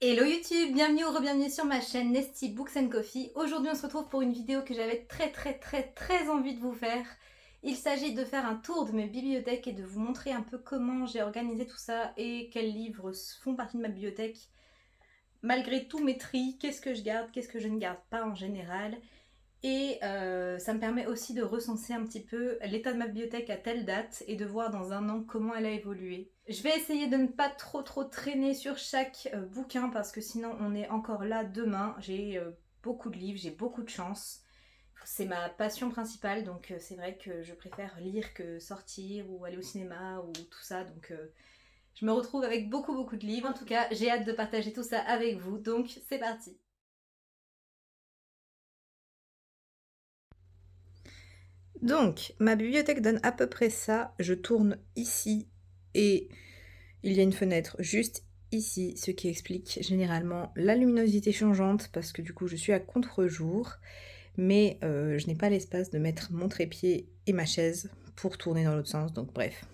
Hello YouTube, bienvenue ou re-bienvenue sur ma chaîne Nesty Books and Coffee. Aujourd'hui on se retrouve pour une vidéo que j'avais très envie de vous faire. Il s'agit de faire un tour de mes bibliothèques et de vous montrer un peu comment j'ai organisé tout ça et quels livres font partie de ma bibliothèque. Malgré tous mes tris, qu'est-ce que je garde, qu'est-ce que je ne garde pas en général. Et ça me permet aussi de recenser un petit peu l'état de ma bibliothèque à telle date et de voir dans un an comment elle a évolué. Je vais essayer de ne pas trop traîner sur chaque bouquin parce que sinon on est encore là demain. J'ai beaucoup de livres, j'ai beaucoup de chance. C'est ma passion principale, donc c'est vrai que je préfère lire que sortir ou aller au cinéma ou tout ça. Donc je me retrouve avec beaucoup de livres. En tout cas, j'ai hâte de partager tout ça avec vous, donc c'est parti. Donc, ma bibliothèque donne à peu près ça. Je tourne ici et il y a une fenêtre juste ici, ce qui explique généralement la luminosité changeante parce que du coup je suis à contre-jour, mais je n'ai pas l'espace de mettre mon trépied et ma chaise pour tourner dans l'autre sens, donc bref.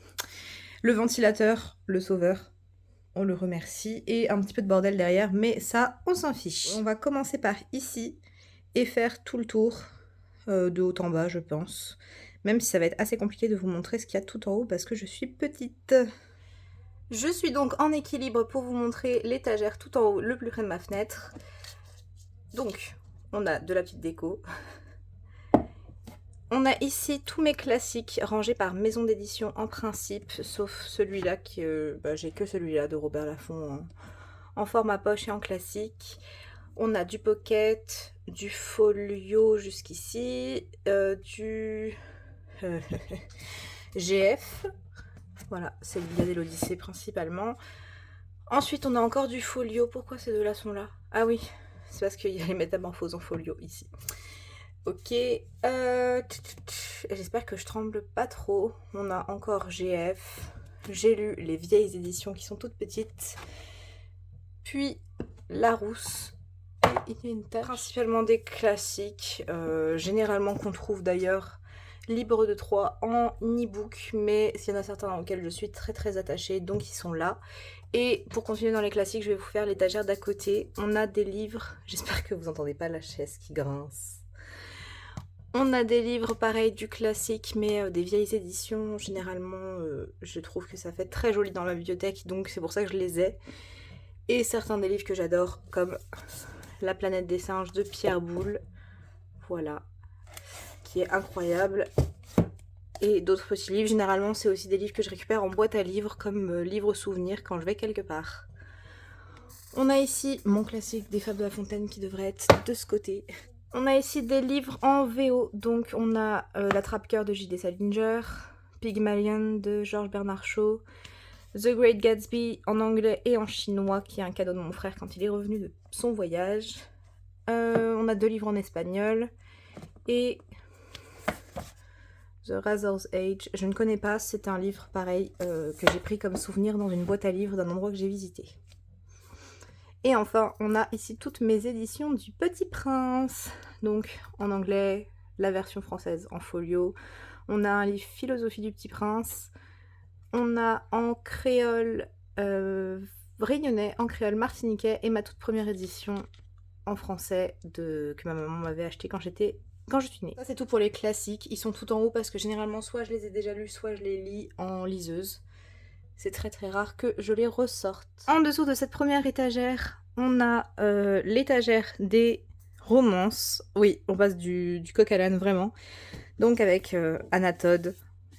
Le ventilateur, le sauveur, on le remercie, et un petit peu de bordel derrière, mais ça, on s'en fiche. On va commencer par ici et faire tout le tour de haut en bas, je pense. Même si ça va être assez compliqué de vous montrer ce qu'il y a tout en haut parce que je suis petite. Je suis donc en équilibre pour vous montrer l'étagère tout en haut, le plus près de ma fenêtre. Donc, on a de la petite déco. On a ici tous mes classiques rangés par maison d'édition en principe, sauf celui-là qui, j'ai que celui-là de Robert Laffont en format poche et en classique. On a du pocket, du folio jusqu'ici, du GF, voilà, c'est l'Iliade et l'Odyssée principalement. Ensuite, on a encore du folio. Pourquoi ces deux-là sont là? Ah oui, c'est parce qu'il y a les métamorphoses en folio ici. Ok, j'espère que je tremble pas trop. On a encore GF. J'ai lu les vieilles éditions qui sont toutes petites. Puis Larousse. Et il y a une tache. Principalement des classiques, généralement qu'on trouve d'ailleurs libre de droit en e-book, mais s'il y en a certains auxquels je suis très attachée, donc ils sont là. Et pour continuer dans les classiques, je vais vous faire l'étagère d'à côté. On a des livres, j'espère que vous n'entendez pas la chaise qui grince. On a des livres pareil du classique, mais des vieilles éditions. Généralement, je trouve que ça fait très joli dans la bibliothèque, donc c'est pour ça que je les ai. Et certains des livres que j'adore, comme La planète des singes de Pierre Boulle, voilà, qui est incroyable. Et d'autres petits livres, généralement c'est aussi des livres que je récupère en boîte à livres comme livres souvenirs quand je vais quelque part. On a ici mon classique des Fables de La Fontaine qui devrait être de ce côté. On a ici des livres en VO, donc on a L'Attrape-Cœur de J.D. Salinger, Pygmalion de George Bernard Shaw, The Great Gatsby en anglais et en chinois, qui est un cadeau de mon frère quand il est revenu de son voyage. On a deux livres en espagnol et The Razor's Age, je ne connais pas, c'est un livre pareil que j'ai pris comme souvenir dans une boîte à livres d'un endroit que j'ai visité. Et enfin, on a ici toutes mes éditions du Petit Prince, donc en anglais, la version française en folio. On a un livre Philosophie du Petit Prince, on a en créole réunionnais, en créole martiniquais, et ma toute première édition en français que ma maman m'avait acheté quand je suis née. Ça c'est tout pour les classiques, ils sont tout en haut parce que généralement soit je les ai déjà lus, soit je les lis en liseuse. C'est très rare que je les ressorte. En dessous de cette première étagère, on a l'étagère des romances. Oui, on passe du coq à l'âne vraiment. Donc avec Anna Todd,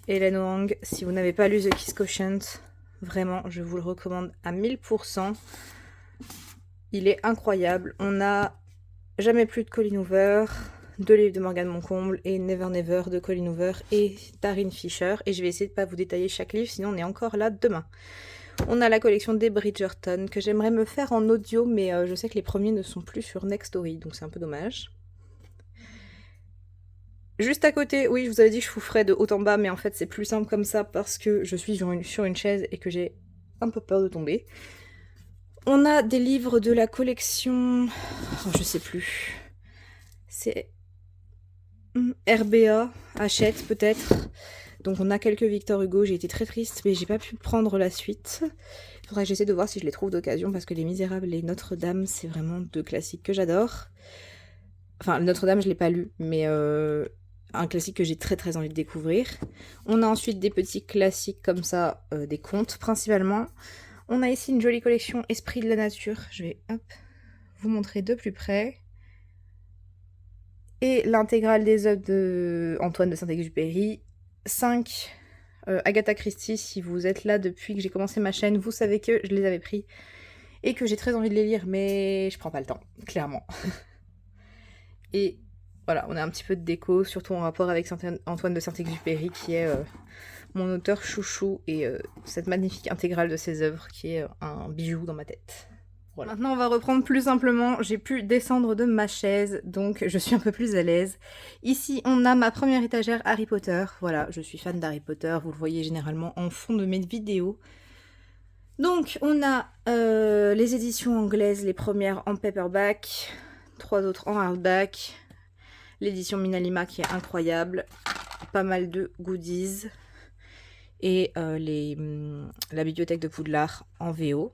Hélène Wang. Si vous n'avez pas lu The Kiss Quotient, vraiment je vous le recommande à 1000%. Il est incroyable. On a Jamais plus de Colleen Hoover, deux livres de Morgane Moncomble et Never Never de Colleen Hoover et Taryn Fisher. Et je vais essayer de ne pas vous détailler chaque livre, sinon on est encore là demain. On a la collection des Bridgerton que j'aimerais me faire en audio, mais je sais que les premiers ne sont plus sur Nextory, donc c'est un peu dommage. Juste à côté, oui, je vous avais dit que je vous ferais de haut en bas, mais en fait c'est plus simple comme ça parce que je suis sur une chaise et que j'ai un peu peur de tomber. On a des livres de la collection, je sais plus, c'est RBA, Hachette peut-être. Donc on a quelques Victor Hugo, j'ai été très triste, mais j'ai pas pu prendre la suite. faudrait que j'essaie de voir si je les trouve d'occasion parce que Les Misérables et Notre-Dame, c'est vraiment deux classiques que j'adore. Enfin, Notre-Dame, je l'ai pas lu, mais un classique que j'ai très très envie de découvrir. On a ensuite des petits classiques comme ça, des contes principalement. On a ici une jolie collection Esprit de la Nature. Je vais vous montrer de plus près. Et l'intégrale des œuvres de Antoine de Saint-Exupéry. 5 Agatha Christie. Si vous êtes là depuis que j'ai commencé ma chaîne, vous savez que je les avais pris et que j'ai très envie de les lire, mais je prends pas le temps, clairement. Et voilà, on a un petit peu de déco, surtout en rapport avec Antoine de Saint-Exupéry, qui est mon auteur chouchou, et cette magnifique intégrale de ses œuvres, qui est un bijou dans ma tête. Voilà. Maintenant, on va reprendre plus simplement. J'ai pu descendre de ma chaise, donc je suis un peu plus à l'aise. Ici, on a ma première étagère Harry Potter. Voilà, je suis fan d'Harry Potter, vous le voyez généralement en fond de mes vidéos. Donc, on a les éditions anglaises, les premières en paperback, 3 autres en hardback, l'édition Minalima qui est incroyable, pas mal de goodies, et la bibliothèque de Poudlard en VO.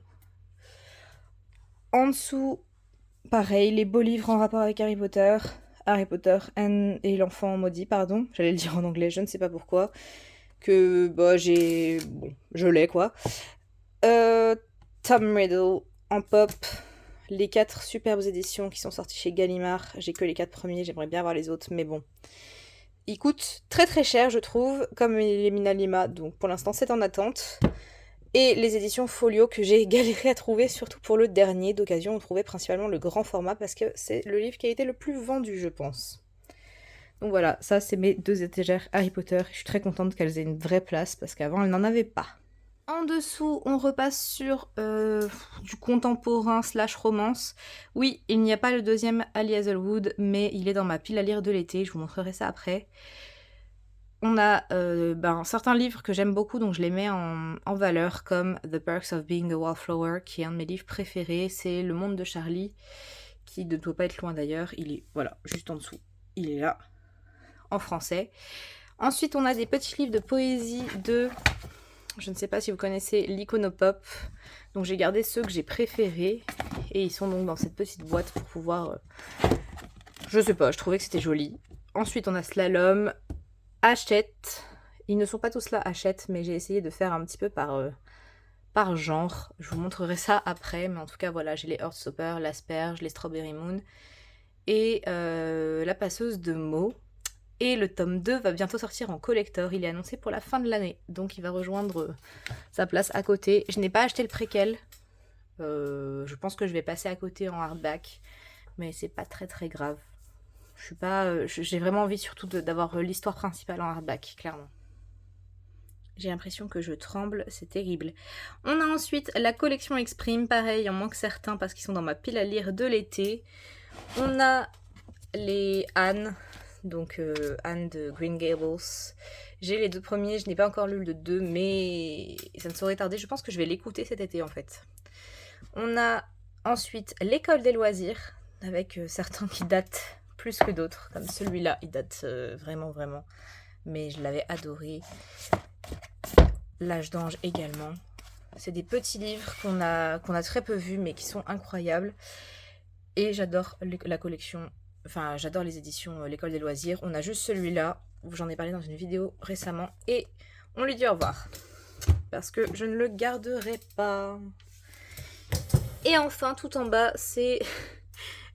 En dessous, pareil, les beaux livres en rapport avec Harry Potter et l'enfant maudit, pardon, j'allais le dire en anglais, je ne sais pas pourquoi, que bah je l'ai quoi. Tom Riddle en pop, les 4 superbes éditions qui sont sorties chez Gallimard. J'ai que les 4 premiers, j'aimerais bien voir les autres, mais bon. Ils coûtent très très cher, je trouve, comme les Minalima, donc pour l'instant c'est en attente. Et les éditions Folio que j'ai galéré à trouver, surtout pour le dernier d'occasion. On trouvait principalement le grand format parce que c'est le livre qui a été le plus vendu, je pense. Donc voilà, ça c'est mes 2 étagères Harry Potter. Je suis très contente qu'elles aient une vraie place parce qu'avant elles n'en avaient pas. En dessous, on repasse sur du contemporain / romance. Oui, il n'y a pas le deuxième Ali Hazelwood, mais il est dans ma pile à lire de l'été. Je vous montrerai ça après. On a certains livres que j'aime beaucoup, donc je les mets en valeur, comme The Perks of Being a Wallflower, qui est un de mes livres préférés. C'est Le Monde de Charlie, qui ne doit pas être loin d'ailleurs. Il est, voilà, juste en dessous. Il est là, en français. Ensuite, on a des petits livres de poésie de... Je ne sais pas si vous connaissez l'Iconopop. Donc j'ai gardé ceux que j'ai préférés. Et ils sont donc dans cette petite boîte pour pouvoir... Je sais pas, je trouvais que c'était joli. Ensuite, on a Slalom, Hachette. Ils ne sont pas tous là, Hachette, mais j'ai essayé de faire un petit peu par genre. Je vous montrerai ça après. Mais en tout cas, voilà, j'ai les Heartstopper, l'Asperge, les Strawberry Moon. Et la passeuse de mots. Et le tome 2 va bientôt sortir en collector, il est annoncé pour la fin de l'année, donc il va rejoindre sa place à côté. Je n'ai pas acheté le préquel, je pense que je vais passer à côté en hardback, mais c'est pas très très grave. Je suis pas, j'ai vraiment envie surtout d'avoir l'histoire principale en hardback, clairement. J'ai l'impression que je tremble, c'est terrible. On a ensuite la collection Exprime, pareil, il en manque certains parce qu'ils sont dans ma pile à lire de l'été. On a les Anne... Donc Anne de Green Gables. J'ai les 2 premiers, je n'ai pas encore lu le 2, mais ça ne saurait tarder. Je pense que je vais l'écouter cet été en fait. On a ensuite L'école des loisirs, avec certains qui datent plus que d'autres. Comme celui-là, il date vraiment. Mais je l'avais adoré. L'âge d'ange également. C'est des petits livres qu'on a très peu vus, mais qui sont incroyables. Et j'adore la collection. Enfin, j'adore les éditions L'École des loisirs. On a juste celui-là, où j'en ai parlé dans une vidéo récemment. Et on lui dit au revoir. Parce que je ne le garderai pas. Et enfin, tout en bas, c'est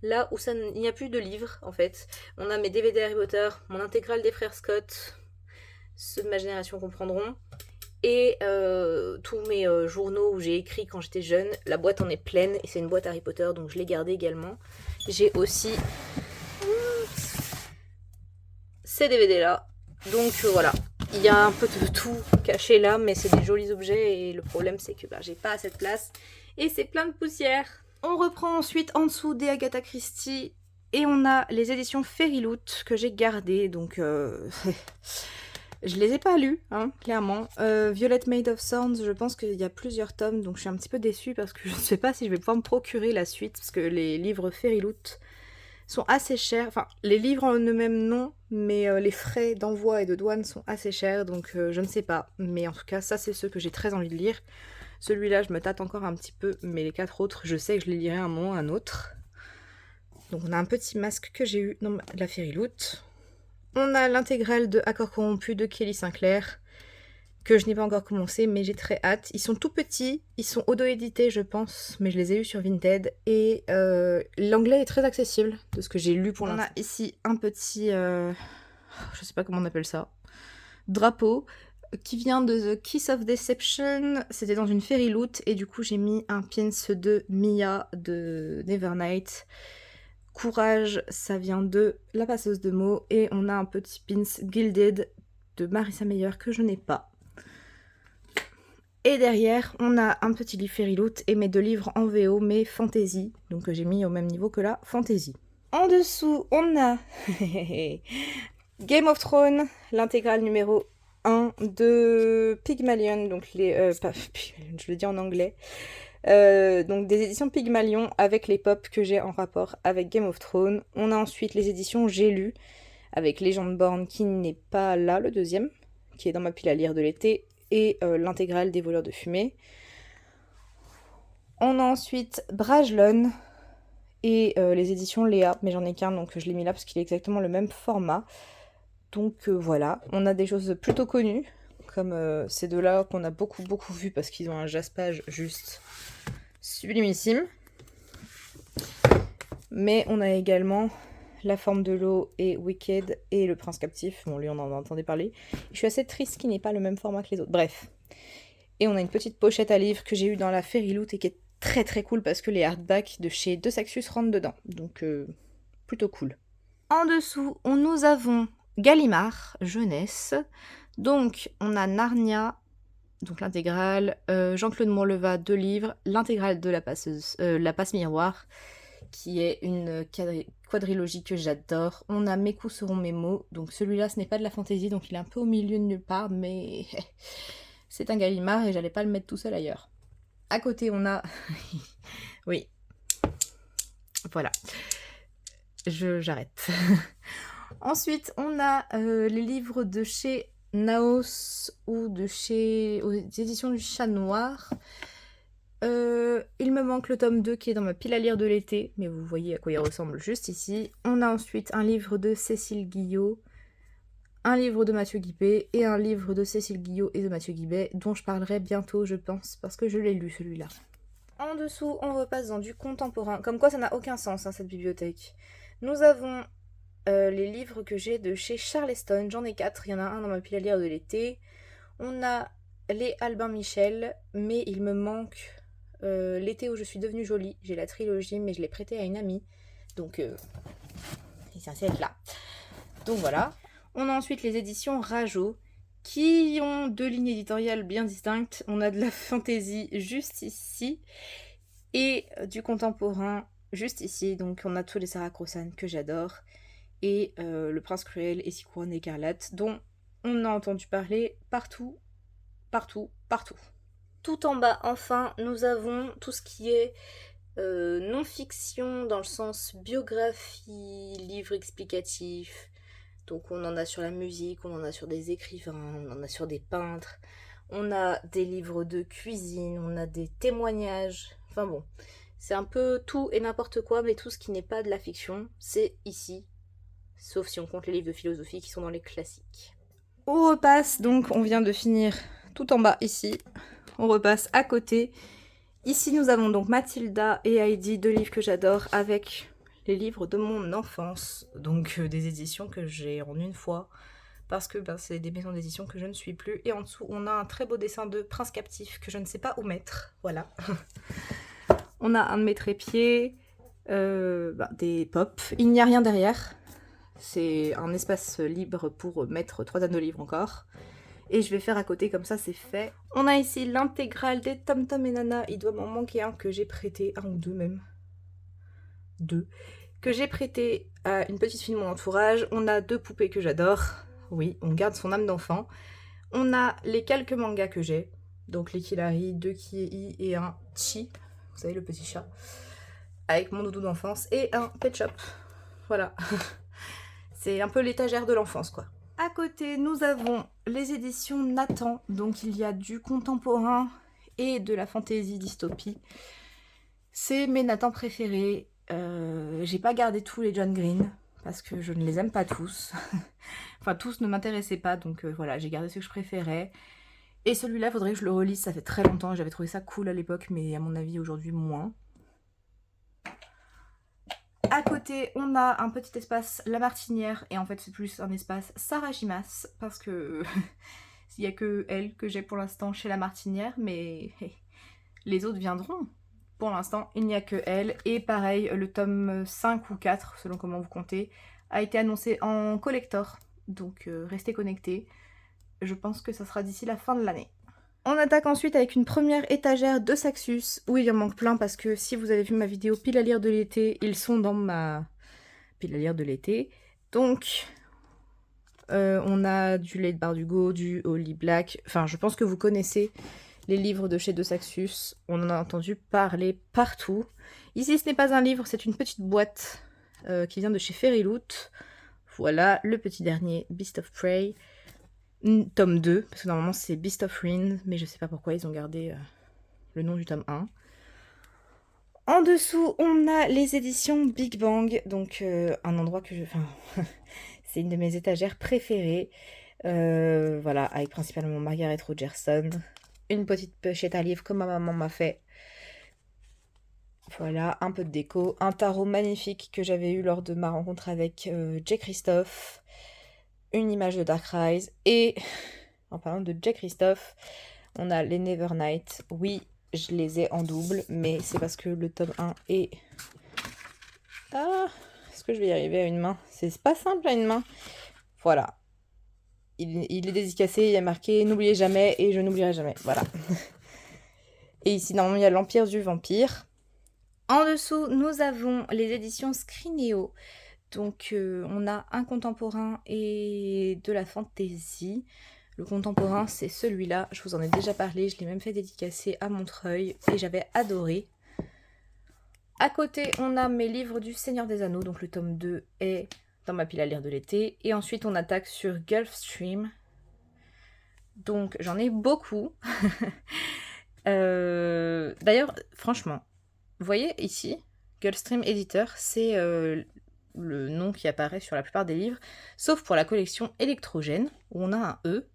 là où il n'y a plus de livres, en fait. On a mes DVD Harry Potter, mon intégrale des frères Scott. Ceux de ma génération comprendront. Et tous mes journaux où j'ai écrit quand j'étais jeune. La boîte en est pleine. Et c'est une boîte Harry Potter, donc je l'ai gardée également. J'ai aussi... ces DVD là, donc voilà, il y a un peu de tout caché là, mais c'est des jolis objets et le problème c'est que j'ai pas assez de place et c'est plein de poussière. On reprend ensuite en dessous des Agatha Christie et on a les éditions Fairyloot que j'ai gardées, donc je les ai pas lus, hein, clairement. Violet Made of Thorns, je pense qu'il y a plusieurs tomes, donc je suis un petit peu déçue parce que je ne sais pas si je vais pouvoir me procurer la suite, parce que les livres Fairyloot sont assez chers, enfin les livres en eux-mêmes non, mais les frais d'envoi et de douane sont assez chers, donc je ne sais pas, mais en tout cas ça c'est ceux que j'ai très envie de lire. Celui-là, je me tâte encore un petit peu, mais les 4 autres, je sais que je les lirai à un moment ou à un autre. Donc on a un petit masque que j'ai eu dans la Fairyloot. On a l'intégrale de Accords corrompus de Kelly Sinclair, que je n'ai pas encore commencé, mais j'ai très hâte. Ils sont tout petits, ils sont auto-édités, je pense, mais je les ai eus sur Vinted. Et l'anglais est très accessible, de ce que j'ai lu pour l'instant. On a ici un petit, je sais pas comment on appelle ça, drapeau, qui vient de The Kiss of Deception. C'était dans une Fairyloot, et du coup j'ai mis un pins de Mia de Nevernight. Courage, ça vient de La Passeuse de mots, et on a un petit pins Gilded de Marissa Meyer que je n'ai pas. Et derrière, on a un petit livre Fairyloot et mes 2 livres en VO, mais fantasy, donc j'ai mis au même niveau que la fantasy. En dessous, on a Game of Thrones, l'intégrale numéro 1 de Pygmalion, donc pas Pygmalion, je le dis en anglais. Donc des éditions Pygmalion avec les pop que j'ai en rapport avec Game of Thrones. On a ensuite les éditions J'ai lu avec Legendborn qui n'est pas là, le deuxième, qui est dans ma pile à lire de l'été, et l'intégrale des voleurs de fumée. On a ensuite Brajlon et les éditions Léa, mais j'en ai qu'un donc je l'ai mis là parce qu'il est exactement le même format. Donc voilà, on a des choses plutôt connues, comme ces deux-là qu'on a beaucoup vu parce qu'ils ont un jaspage juste sublimissime. Mais on a également La forme de l'eau et Wicked et Le Prince Captif. Bon, lui, on en entendait parler. Je suis assez triste qu'il n'ait pas le même format que les autres. Bref. Et on a une petite pochette à livres que j'ai eue dans la Fairyloot et qui est très cool parce que les hardbacks de chez De Saxus rentrent dedans. Donc, plutôt cool. En dessous, nous avons Gallimard, jeunesse. Donc, on a Narnia, donc l'intégrale, Jean-Claude Morleva, 2 livres, l'intégrale de La Passe Miroir, qui est une quadrilogie que j'adore. On a Mes coups seront mes mots, donc celui-là ce n'est pas de la fantaisie, donc il est un peu au milieu de nulle part, mais c'est un Gallimard et j'allais pas le mettre tout seul ailleurs. À côté on a... oui, voilà, j'arrête. Ensuite on a les livres de chez Naos ou aux éditions du Chat Noir. Il me manque le tome 2 qui est dans ma pile à lire de l'été, mais vous voyez à quoi il ressemble juste ici. On a ensuite un livre de Cécile Guillot, un livre de Mathieu Guibet et un livre de Cécile Guillot et de Mathieu Guibet, dont je parlerai bientôt, je pense, parce que je l'ai lu celui-là. En dessous, on repasse dans du contemporain, comme quoi ça n'a aucun sens, hein, cette bibliothèque. Nous avons les livres que j'ai de chez Charleston, j'en ai 4, il y en a un dans ma pile à lire de l'été. On a les Albin Michel, mais il me manque... L'été où je suis devenue jolie, j'ai la trilogie, mais je l'ai prêtée à une amie, donc c'est censé être là. Donc voilà. On a ensuite les éditions Rajo, qui ont 2 lignes éditoriales bien distinctes. On a de la fantasy juste ici, et du contemporain juste ici. Donc on a tous les Sarah Crossan que j'adore, et Le Prince Cruel et 6 couronnes écarlates, dont on a entendu parler partout. Tout en bas, enfin, nous avons tout ce qui est non-fiction dans le sens biographie, livre explicatif. Donc on en a sur la musique, on en a sur des écrivains, on en a sur des peintres, on a des livres de cuisine, on a des témoignages. Enfin bon, c'est un peu tout et n'importe quoi, mais tout ce qui n'est pas de la fiction, c'est ici. Sauf si on compte les livres de philosophie qui sont dans les classiques. On repasse, donc on vient de finir tout en bas ici. On repasse à côté. Ici, nous avons donc Mathilda et Heidi, 2 livres que j'adore, avec les livres de mon enfance. Donc des éditions que j'ai en une fois, parce que c'est des maisons d'édition que je ne suis plus. Et en dessous, on a un très beau dessin de Prince Captif que je ne sais pas où mettre. Voilà. On a un de mes trépieds, des pop. Il n'y a rien derrière. C'est un espace libre pour mettre 3 anneaux livres encore. Et je vais faire à côté, comme ça c'est fait. On a ici l'intégrale des Tom Tom et Nana. Il doit m'en manquer un que j'ai prêté, un ou deux même. 2. Que j'ai prêté à une petite fille de mon entourage. On a 2 poupées que j'adore. Oui, on garde son âme d'enfant. On a les quelques mangas que j'ai. Donc les Kilari, 2 Kiei et un Chi. Vous savez, le petit chat. Avec mon doudou d'enfance. Et un Pet Shop. Voilà. C'est un peu l'étagère de l'enfance, quoi. À côté, nous avons les éditions Nathan. Donc il y a du contemporain et de la fantasy dystopie. C'est mes Nathan préférés. J'ai pas gardé tous les John Green parce que je ne les aime pas tous. Enfin, tous ne m'intéressaient pas, donc voilà, j'ai gardé ceux que je préférais. Et celui-là, faudrait que je le relise, ça fait très longtemps. J'avais trouvé ça cool à l'époque, mais à mon avis, aujourd'hui, moins. À côté, on a un petit espace La Martinière, et en fait, c'est plus un espace Sarah Gimas, parce que il n'y a que elle que j'ai pour l'instant chez La Martinière, mais les autres viendront. Pour l'instant, il n'y a que elle. Et pareil, le tome 5 ou 4, selon comment vous comptez, a été annoncé en collector. Donc restez connectés. Je pense que ça sera d'ici la fin de l'année. On attaque ensuite avec une première étagère de Saxus. Oui, il en manque plein parce que si vous avez vu ma vidéo pile à lire de l'été, ils sont dans ma pile à lire de l'été. Donc, on a du Late Bardugo, du Holly Black. Enfin, je pense que vous connaissez les livres de chez De Saxus. On en a entendu parler partout. Ici, ce n'est pas un livre, c'est une petite boîte qui vient de chez Fairyloot. Voilà, le petit dernier, Beast of Prey. Tome 2, parce que normalement c'est Beast of Wind, mais je sais pas pourquoi ils ont gardé le nom du tome 1. En dessous, on a les éditions Big Bang, donc un endroit que je... Enfin, c'est une de mes étagères préférées. Voilà, avec principalement Margaret Rogerson. Une petite pochette à livres comme ma maman m'a fait. Voilà, un peu de déco. Un tarot magnifique que j'avais eu lors de ma rencontre avec J. Christophe. Une image de Dark Rise. Et en parlant de J. Christophe, on a les Nevernight. Oui, je les ai en double, mais c'est parce que le tome 1 est... Ah, est-ce que je vais y arriver à une main? C'est pas simple à une main. Voilà. Il est dédicacé, il y a marqué « N'oubliez jamais » et « Je n'oublierai jamais ». Voilà. Et ici, normalement, il y a l'Empire du Vampire. En dessous, nous avons les éditions Scrineo. Donc, on a un contemporain et de la fantasy. Le contemporain, c'est celui-là. Je vous en ai déjà parlé. Je l'ai même fait dédicacer à Montreuil et j'avais adoré. À côté, on a mes livres du Seigneur des Anneaux. Donc, le tome 2 est dans ma pile à lire de l'été. Et ensuite, on attaque sur Gulfstream. Donc, j'en ai beaucoup. D'ailleurs, franchement, vous voyez ici, Gulfstream Editor, c'est le nom qui apparaît sur la plupart des livres, sauf pour la collection électrogène, où on a un E.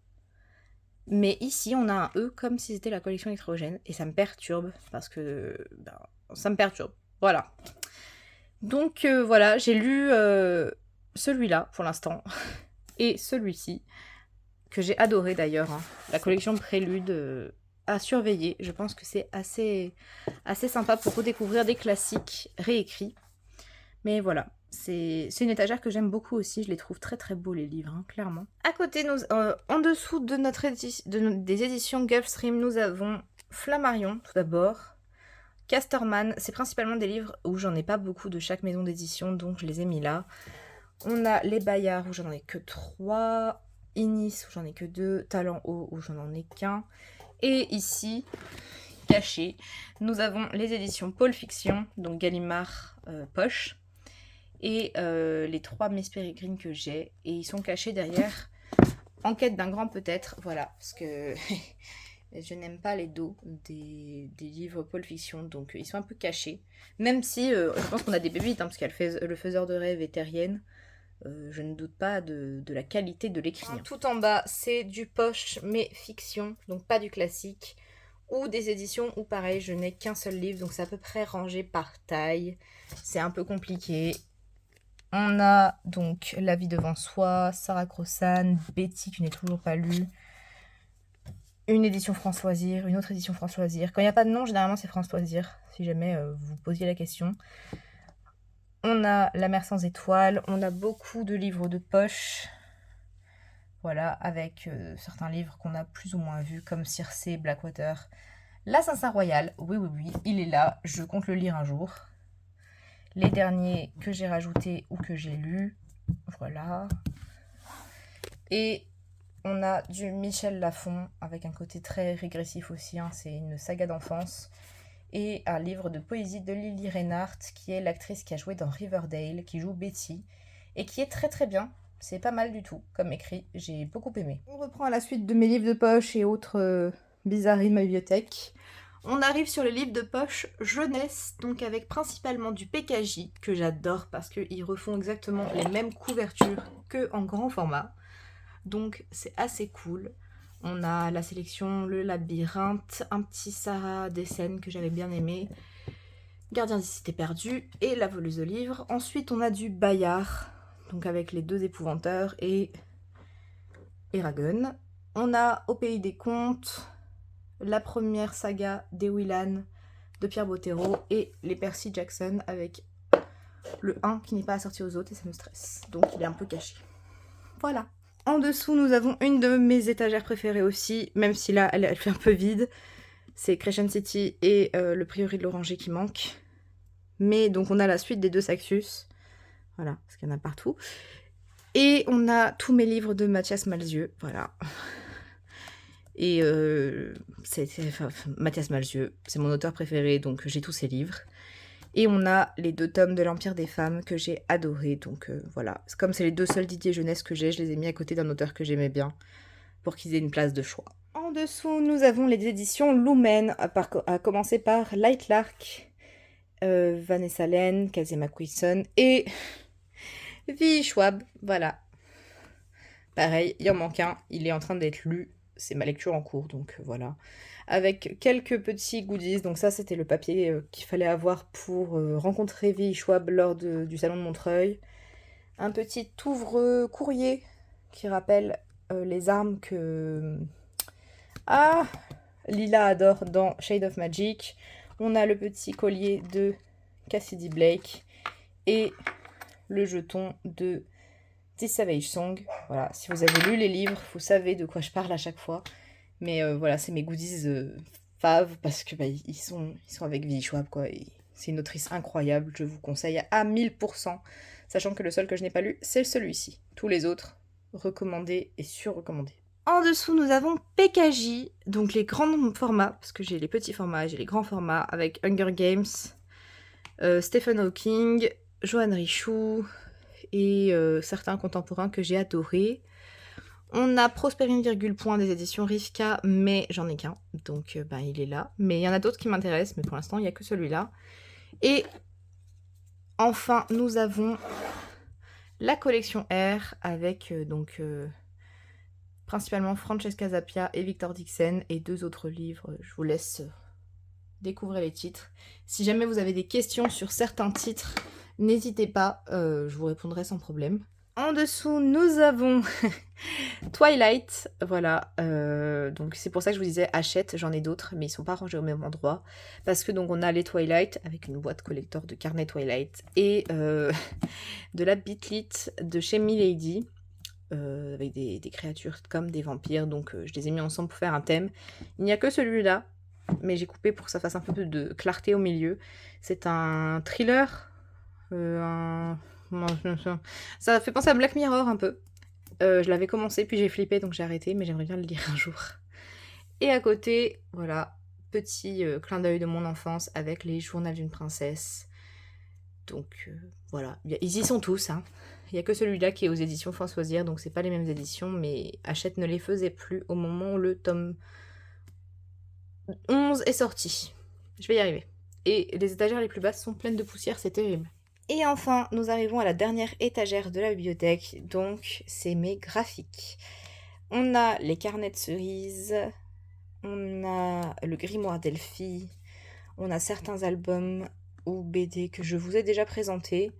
Mais ici, on a un E comme si c'était la collection électrogène, et ça me perturbe, parce que ça me perturbe. Voilà. Donc voilà, j'ai lu celui-là pour l'instant, et celui-ci, que j'ai adoré d'ailleurs. Hein. La collection Prélude à surveiller. Je pense que c'est assez sympa pour redécouvrir des classiques réécrits. Mais voilà, c'est une étagère que j'aime beaucoup aussi. Je les trouve très très beaux les livres, hein, clairement. À côté, en dessous de des éditions Gulfstream, nous avons Flammarion tout d'abord. Casterman, c'est principalement des livres où j'en ai pas beaucoup de chaque maison d'édition, donc je les ai mis là. On a les Bayards où j'en ai que 3. Inis où j'en ai que 2. Talent haut où j'en ai qu'un. Et ici, caché, nous avons les éditions Pôle Fiction, donc Gallimard Poche, et les 3 Miss Peregrine que j'ai. Et ils sont cachés derrière Enquête d'un grand peut-être, voilà, parce que je n'aime pas les dos des livres Pôle Fiction, donc ils sont un peu cachés. Même si, je pense qu'on a des bébites, hein, parce qu'il y a le faiseur de rêve et Terrienne. Je ne doute pas de la qualité de l'écrit. Tout en bas, c'est du poche, mais fiction, donc pas du classique. Ou des éditions où, pareil, je n'ai qu'un seul livre, donc c'est à peu près rangé par taille. C'est un peu compliqué. On a donc La vie devant soi, Sarah Crossan, Betty qui n'est toujours pas lue. Une édition France Loisirs, une autre édition France Loisirs. Quand il n'y a pas de nom, généralement c'est France Loisirs, si jamais vous posiez la question. On a La mer sans étoiles, on a beaucoup de livres de poche, voilà, avec certains livres qu'on a plus ou moins vus, comme Circé, Blackwater. L'Assassin Royal, oui, il est là, je compte le lire un jour. Les derniers que j'ai rajoutés ou que j'ai lus, voilà. Et on a du Michel Lafon, avec un côté très régressif aussi, hein, c'est une saga d'enfance. Et un livre de poésie de Lily Reinhardt, qui est l'actrice qui a joué dans Riverdale, qui joue Betty, et qui est très très bien. C'est pas mal du tout, comme écrit, j'ai beaucoup aimé. On reprend à la suite de mes livres de poche et autres bizarreries de ma bibliothèque. On arrive sur les livres de poche jeunesse, donc avec principalement du PKJ, que j'adore parce qu'ils refont exactement les mêmes couvertures qu'en grand format. Donc c'est assez cool. On a la sélection Le Labyrinthe, un petit Sarah Dessen que j'avais bien aimé, Gardien des cités perdues et La voleuse de livres. Ensuite on a du Bayard, donc avec les 2 épouvanteurs et Eragon. On a Au pays des contes, la première saga des Willan de Pierre Bottero et les Percy Jackson avec le 1 qui n'est pas assorti aux autres et ça me stresse. Donc il est un peu caché. Voilà. En dessous, nous avons une de mes étagères préférées aussi, même si là, elle fait un peu vide. C'est Crescent City et le Prieuré de l'Oranger qui manquent. Mais donc on a la suite des 2 Saxius. Voilà, parce qu'il y en a partout. Et on a tous mes livres de Mathias Malzieu. Voilà. Et Mathias Malzieu, c'est mon auteur préféré, donc j'ai tous ses livres. Et on a les 2 tomes de l'Empire des femmes que j'ai adoré, donc voilà. Comme c'est les 2 seuls Didier jeunesse que j'ai, je les ai mis à côté d'un auteur que j'aimais bien, pour qu'ils aient une place de choix. En dessous, nous avons les éditions Lumen, à commencer par Light Lark, Vanessa Len, Kazema Quisson et V. Schwab, voilà. Pareil, il en manque un, il est en train d'être lu, c'est ma lecture en cours, donc voilà. Avec quelques petits goodies, donc ça c'était le papier qu'il fallait avoir pour rencontrer V. Schwab lors du salon de Montreuil. Un petit ouvre courrier qui rappelle les armes que Lila adore dans Shade of Magic. On a le petit collier de Cassidy Blake et le jeton de The Savage Song. Voilà, si vous avez lu les livres, vous savez de quoi je parle à chaque fois. Mais voilà, c'est mes goodies fave parce que ils sont avec V. Schwab, quoi. C'est une autrice incroyable, je vous conseille à 1000%. Sachant que le seul que je n'ai pas lu, c'est celui-ci. Tous les autres, recommandés et surrecommandés. En dessous, nous avons PKJ, donc les grands formats, parce que j'ai les petits formats et j'ai les grands formats, avec Hunger Games, Stephen Hawking, Joanne Richoux et certains contemporains que j'ai adorés. On a Prospérine virgule point des éditions Rivka, mais j'en ai qu'un, donc il est là. Mais il y en a d'autres qui m'intéressent, mais pour l'instant, il n'y a que celui-là. Et enfin, nous avons la collection R, avec principalement Francesca Zappia et Victor Dixon, et 2 autres livres. Je vous laisse découvrir les titres. Si jamais vous avez des questions sur certains titres, n'hésitez pas, je vous répondrai sans problème. En dessous, nous avons Twilight, voilà, donc c'est pour ça que je vous disais achète, j'en ai d'autres, mais ils sont pas rangés au même endroit, parce que donc on a les Twilight, avec une boîte collector de carnet Twilight, et de la Bitlit de chez Milady, avec des créatures comme des vampires, donc je les ai mis ensemble pour faire un thème. Il n'y a que celui-là, mais j'ai coupé pour que ça fasse un peu plus de clarté au milieu. C'est un thriller, ça fait penser à Black Mirror un peu. Je l'avais commencé, puis j'ai flippé, donc j'ai arrêté, mais j'aimerais bien le lire un jour. Et à côté, voilà, petit clin d'œil de mon enfance avec les Journaux d'une princesse. Donc voilà, ils y sont tous, hein. Il n'y a que celui-là qui est aux éditions Françoisière, donc c'est pas les mêmes éditions, mais Hachette ne les faisait plus au moment où le tome 11 est sorti. Je vais y arriver. Et les étagères les plus basses sont pleines de poussière, c'est terrible. Et enfin, nous arrivons à la dernière étagère de la bibliothèque, donc c'est mes graphiques. On a les carnets de cerises, on a le grimoire d'Elfie, on a certains albums ou BD que je vous ai déjà présentés.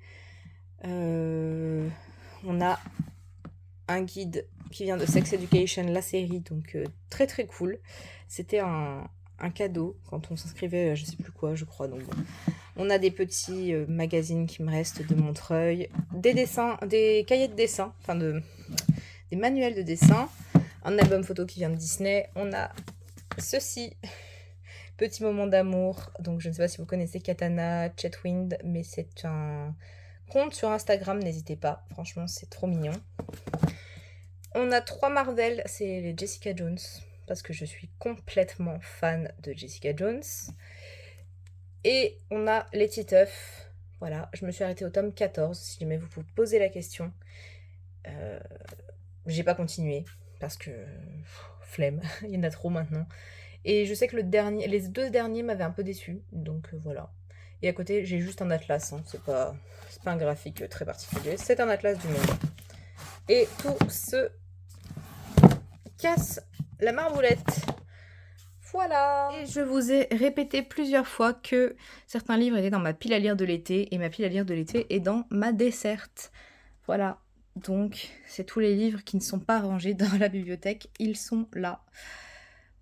On a un guide qui vient de Sex Education, la série, donc très très cool. C'était un cadeau quand on s'inscrivait, je sais plus quoi, je crois. Donc bon. On a des petits magazines qui me restent de Montreuil, des dessins, des cahiers de dessin, enfin des manuels de dessin, un album photo qui vient de Disney. On a ceci, Petit moment d'amour. Donc je ne sais pas si vous connaissez Katana Chetwind, mais c'est un compte sur Instagram, n'hésitez pas. Franchement, c'est trop mignon. On a 3 Marvel, c'est les Jessica Jones, parce que je suis complètement fan de Jessica Jones. Et on a les Titeuf. Voilà, je me suis arrêtée au tome 14, si jamais vous vous posez la question. J'ai pas continué, parce que flemme, il y en a trop maintenant. Et je sais que les 2 derniers m'avaient un peu déçue, donc voilà. Et à côté, j'ai juste un atlas, hein. C'est pas un graphique très particulier, c'est un atlas du monde. Et tout se casse la marmoulette. Voilà. Et je vous ai répété plusieurs fois que certains livres étaient dans ma pile à lire de l'été, et ma pile à lire de l'été est dans ma desserte. Voilà. Donc, c'est tous les livres qui ne sont pas rangés dans la bibliothèque, ils sont là.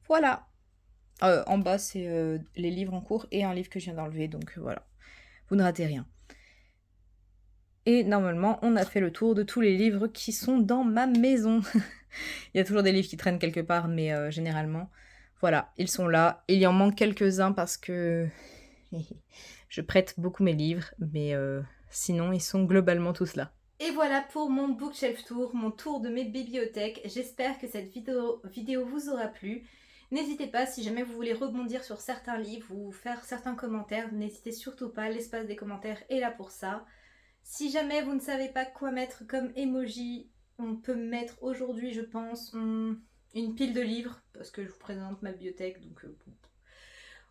Voilà. En bas, c'est les livres en cours et un livre que je viens d'enlever, donc voilà. Vous ne ratez rien. Et normalement, on a fait le tour de tous les livres qui sont dans ma maison. Il y a toujours des livres qui traînent quelque part, mais généralement, voilà, ils sont là. Il y en manque quelques-uns parce que je prête beaucoup mes livres, mais sinon, ils sont globalement tous là. Et voilà pour mon bookshelf tour, mon tour de mes bibliothèques. J'espère que cette vidéo vous aura plu. N'hésitez pas, si jamais vous voulez rebondir sur certains livres ou faire certains commentaires, n'hésitez surtout pas, l'espace des commentaires est là pour ça. Si jamais vous ne savez pas quoi mettre comme emoji, on peut mettre aujourd'hui, je pense, une pile de livres, parce que je vous présente ma bibliothèque, donc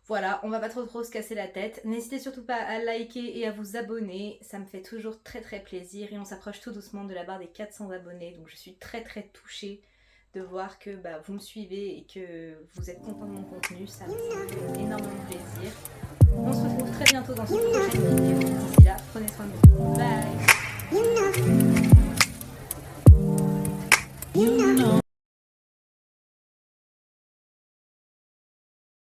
voilà, on va pas trop se casser la tête. N'hésitez surtout pas à liker et à vous abonner, ça me fait toujours très plaisir, et on s'approche tout doucement de la barre des 400 abonnés, donc je suis très touchée de voir que vous me suivez et que vous êtes content de mon contenu, ça me fait énormément plaisir. On se retrouve très bientôt dans une prochaine vidéo.